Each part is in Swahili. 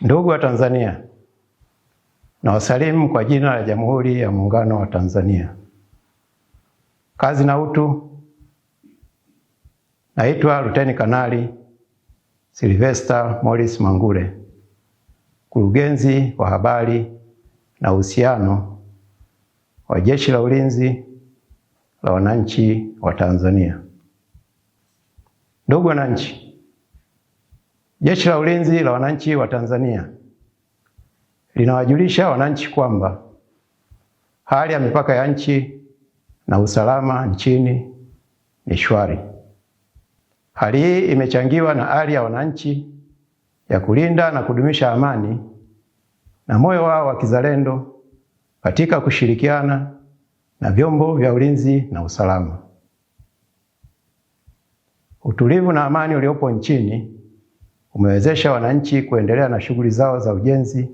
Ndugu wa Tanzania, nawasalimu kwa jina la Jamhuri ya Muungano wa Tanzania. Kazi na utu. Naitwa Luteni Kanali Sylvester Morris Mangule, Mkurugenzi wa habari na uhusiano wa Jeshi la Ulinzi la Wananchi wa Tanzania. Ndugu wananchi, Jeshi la Ulinzi la Wananchi wa Tanzania linawajulisha wananchi kwamba hali ya mipaka ya nchi na usalama nchini ni shwari. Hali hii imechangiwa na hali ya wananchi ya kulinda na kudumisha amani na moyo wao wa kizalendo katika kushirikiana na vyombo vya ulinzi na usalama. Utulivu na amani uliopo nchini umewezesha wananchi kuendelea na shughuli zao za ujenzi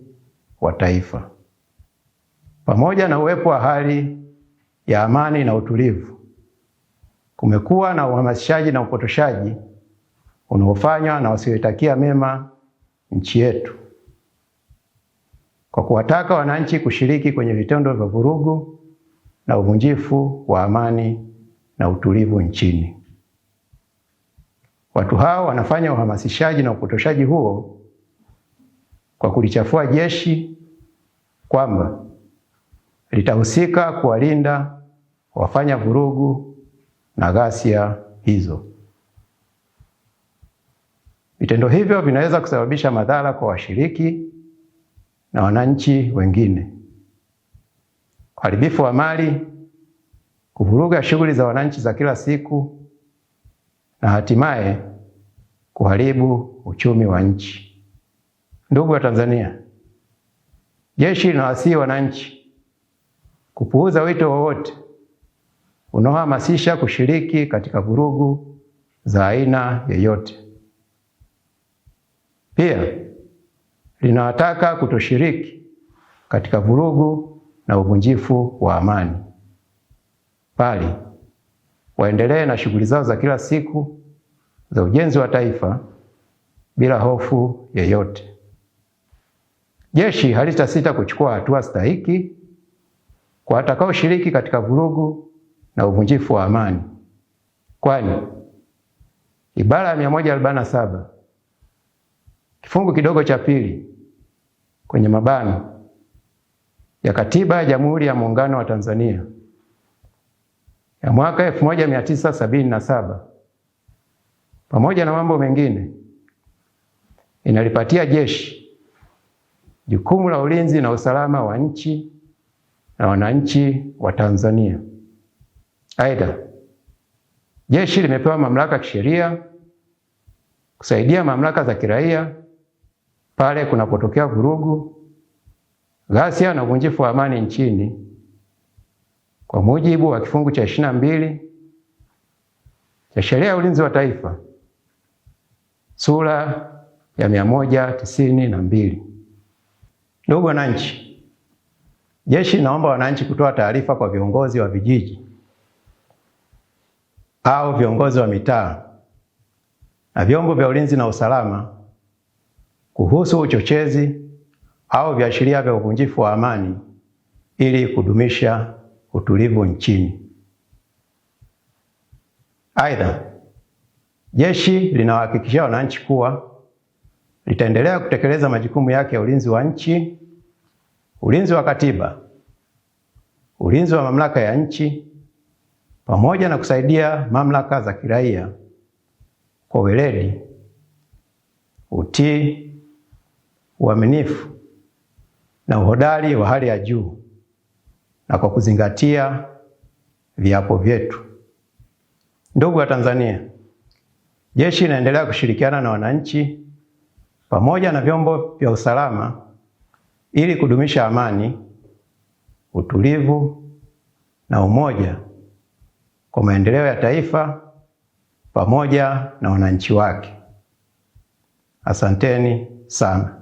wa taifa. Pamoja na uwepo wa hali ya amani na utulivu, kumekuwa na uhamasishaji na upotoshaji unaofanywa na wasioitakia mema nchi yetu, kwa kuwataka wananchi kushiriki kwenye vitendo vya vurugu na uvunjifu wa amani na utulivu nchini. Watu hao wanafanya uhamasishaji na upotoshaji huo kwa kulichafua jeshi kwamba litahusika kuwalinda wafanya vurugu na ghasia hizo. Vitendo hivyo vinaweza kusababisha madhara kwa washiriki na wananchi wengine: uharibifu wa mali, kuvuruga shughuli za wananchi za kila siku, na hatimaye kuharibu uchumi wa nchi. Ndugu wa Tanzania, jeshi linawasihi wananchi kupuuza wito wowote unaohamasisha kushiriki katika vurugu za aina yoyote. Pia linawataka kutoshiriki katika vurugu na uvunjifu wa amani, bali waendelee na shughuli zao za kila siku za ujenzi wa taifa bila hofu yoyote. Jeshi halitasita kuchukua hatua stahiki kwa watakaoshiriki katika vurugu na uvunjifu wa amani, kwani ibara ya 147 kifungu kidogo cha pili kwenye mabano ya Katiba ya Jamhuri ya Muungano wa Tanzania ya mwaka 1977 pamoja na mambo mengine inalipatia jeshi jukumu la ulinzi na usalama wa nchi na wananchi wa Tanzania. Aidha, jeshi limepewa mamlaka kisheria kusaidia mamlaka za kiraia pale kunapotokea vurugu, ghasia na uvunjifu wa amani nchini kwa mujibu wa kifungu cha 22 cha Sheria ya Ulinzi wa Taifa sura ya 192. Ndugu wananchi, jeshi linaomba wananchi kutoa taarifa kwa viongozi wa vijiji au viongozi wa mitaa na vyombo vya ulinzi na usalama kuhusu uchochezi au viashiria vya uvunjifu wa amani ili kudumisha utulivu nchini. Aidha, jeshi linawahakikishia wananchi kuwa litaendelea kutekeleza majukumu yake ya ulinzi wa nchi, ulinzi wa katiba, ulinzi wa mamlaka ya nchi, pamoja na kusaidia mamlaka za kiraia kwa weledi, utii, uaminifu na uhodari wa hali ya juu, na kwa kuzingatia viapo vyetu. Ndugu wa Tanzania, jeshi linaendelea kushirikiana na wananchi pamoja na vyombo vya usalama ili kudumisha amani, utulivu na umoja kwa maendeleo ya taifa pamoja na wananchi wake. Asanteni sana.